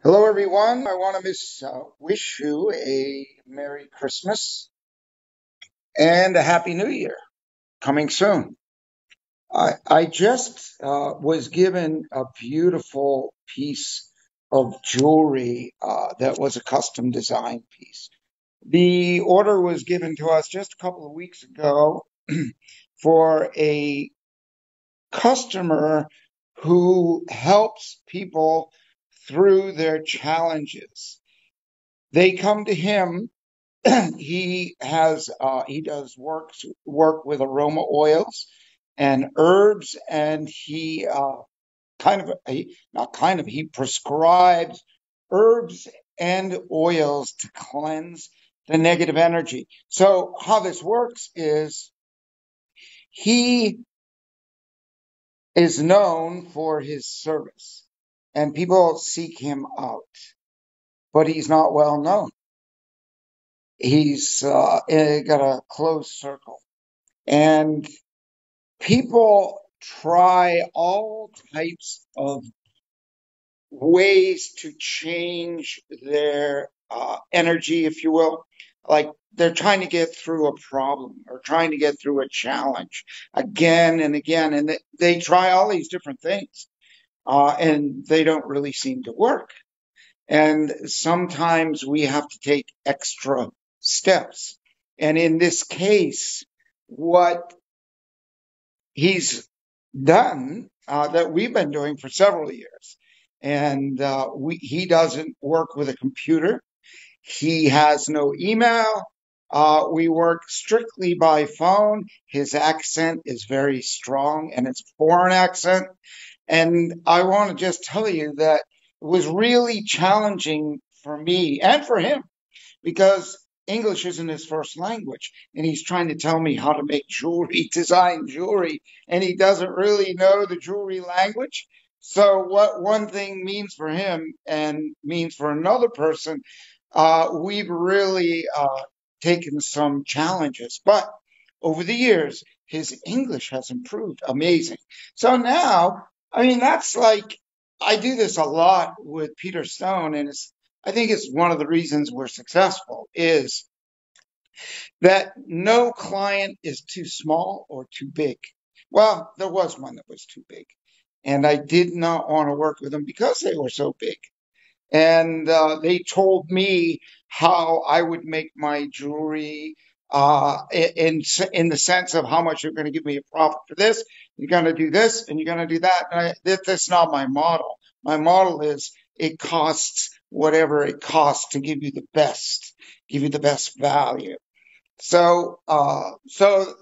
Hello, everyone. I want to wish you a Merry Christmas and a Happy New Year coming soon. I just was given a beautiful piece of jewelry that was a custom design piece. The order was given to us just a couple of weeks ago for a customer who helps people through their challenges. They come to him. He does work with aroma oils and herbs, and he prescribes herbs and oils to cleanse the negative energy. So how this works is he is known for his service, and people seek him out, but he's not well known. He's got a closed circle. And people try all types of ways to change their energy, if you will. Like they're trying to get through a problem or trying to get through a challenge again and again. And they try all these different things, and they don't really seem to work. And sometimes we have to take extra steps. And in this case, what he's done that we've been doing for several years. And he doesn't work with a computer. He has no email. We work strictly by phone. His accent is very strong and it's a foreign accent. And I want to just tell you that it was really challenging for me and for him because English isn't his first language. And he's trying to tell me how to make jewelry, design jewelry, and he doesn't really know the jewelry language. So, what one thing means for him and means for another person, we've really taken some challenges. But over the years, his English has improved amazing. So now, I mean, that's like, I do this a lot with Peter Stone, and I think it's one of the reasons we're successful is that no client is too small or too big. Well, there was one that was too big, and I did not want to work with them because they were so big. And they told me how I would make my jewelry in the sense of how much you're going to give me a profit for this, you're going to do this, and you're going to do that. That's not my model. My model is it costs whatever it costs to give you the best value. So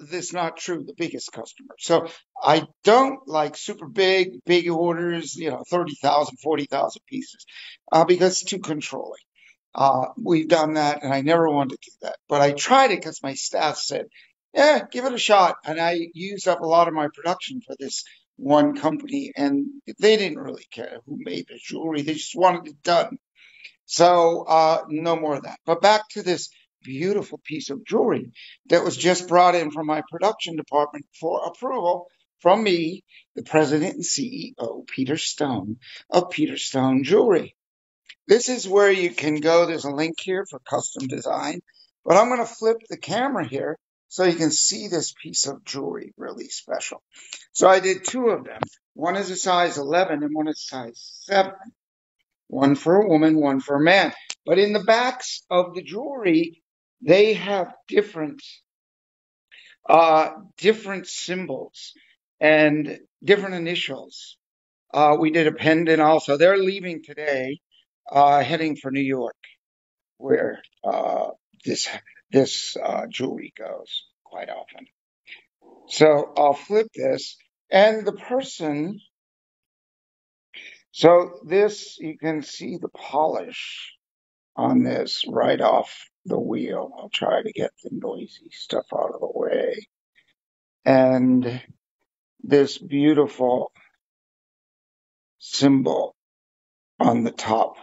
this is not true, the biggest customer. So I don't like super big orders, 30,000, 40,000 pieces, because it's too controlling. We've done that and I never wanted to do that, but I tried it because my staff said, yeah, give it a shot. And I used up a lot of my production for this one company and they didn't really care who made the jewelry. They just wanted it done. So, no more of that. But back to this beautiful piece of jewelry that was just brought in from my production department for approval from me, the president and CEO, Peter Stone of Peter Stone Jewelry. This is where you can go. There's a link here for custom design, but I'm going to flip the camera here so you can see this piece of jewelry really special. So I did two of them. One is a size 11 and one is size 7. One for a woman, one for a man. But in the backs of the jewelry, they have different symbols and different initials. We did a pendant also. They're leaving today, heading for New York, where this jewelry goes quite often. So I'll flip this, and the person. So this, you can see the polish on this right off the wheel. I'll try to get the noisy stuff out of the way. And this beautiful symbol on the top,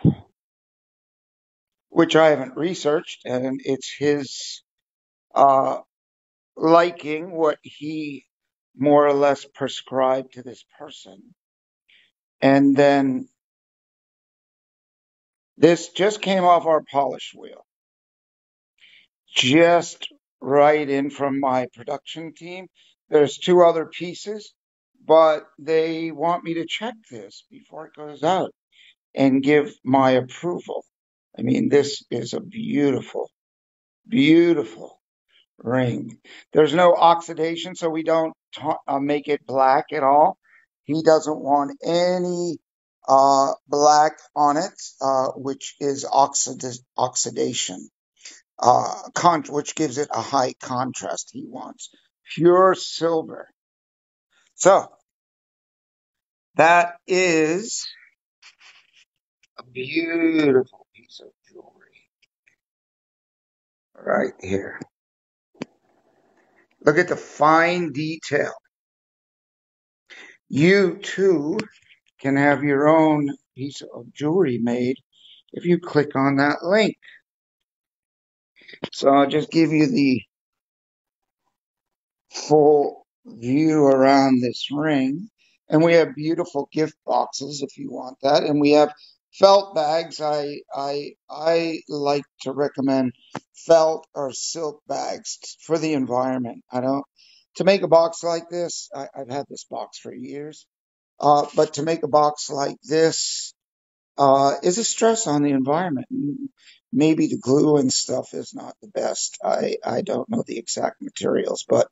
which I haven't researched, and it's his uh, liking, what he more or less prescribed to this person. And then This just came off our polish wheel, just right in from my production team. There's two other pieces, but they want me to check this before it goes out and give my approval. I mean, this is a beautiful, beautiful ring. There's no oxidation, so we don't make it black at all. He doesn't want any black on it, which is oxidation, which gives it a high contrast. He wants pure silver. So that is a beautiful piece of jewelry right here. Look at the fine detail. You too can have your own piece of jewelry made if you click on that link. So I'll just give you the full view around this ring. And we have beautiful gift boxes if you want that. And we have felt bags. I like to recommend felt or silk bags for the environment. I don't to make a box like this. I've had this box for years. But to make a box like this is a stress on the environment. Maybe the glue and stuff is not the best. I don't know the exact materials, but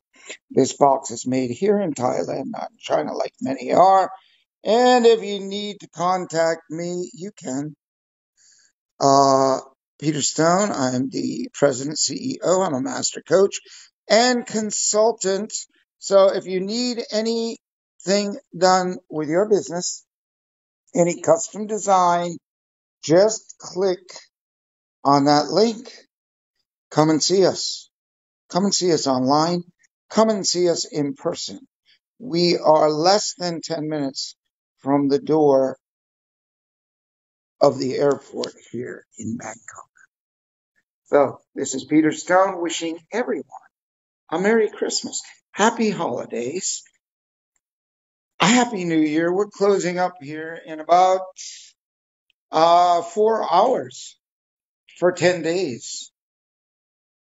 this box is made here in Thailand, not in China like many are. And if you need to contact me, you can. Uh, Peter Stone, I'm the president, CEO. I'm a master coach and consultant. So if you need anything done with your business, any custom design, just click on that link. Come and see us. Come and see us online. Come and see us in person. We are less than 10 minutes from the door of the airport here in Bangkok. So this is Peter Stone wishing everyone a Merry Christmas, Happy Holidays, a Happy New Year. We're closing up here in about 4 hours for 10 days.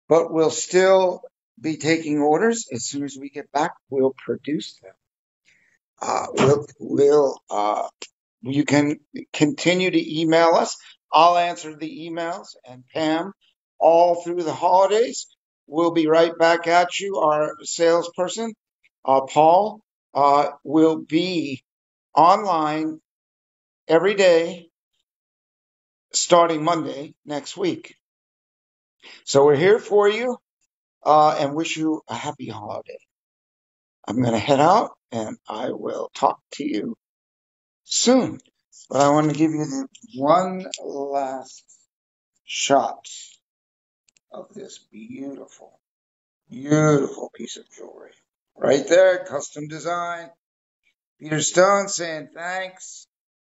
But we'll still be taking orders. As soon as we get back, we'll produce them. You can continue to email us. I'll answer the emails, and Pam, all through the holidays, we'll be right back at you. Our salesperson, Paul, will be online every day starting Monday next week. So we're here for you and wish you a happy holiday. I'm going to head out and I will talk to you soon. But I want to give you the one last shot of this beautiful, beautiful piece of jewelry. Right there, custom design. Peter Stone saying thanks.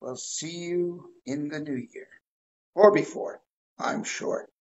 We'll see you in the new year. Or before, I'm sure.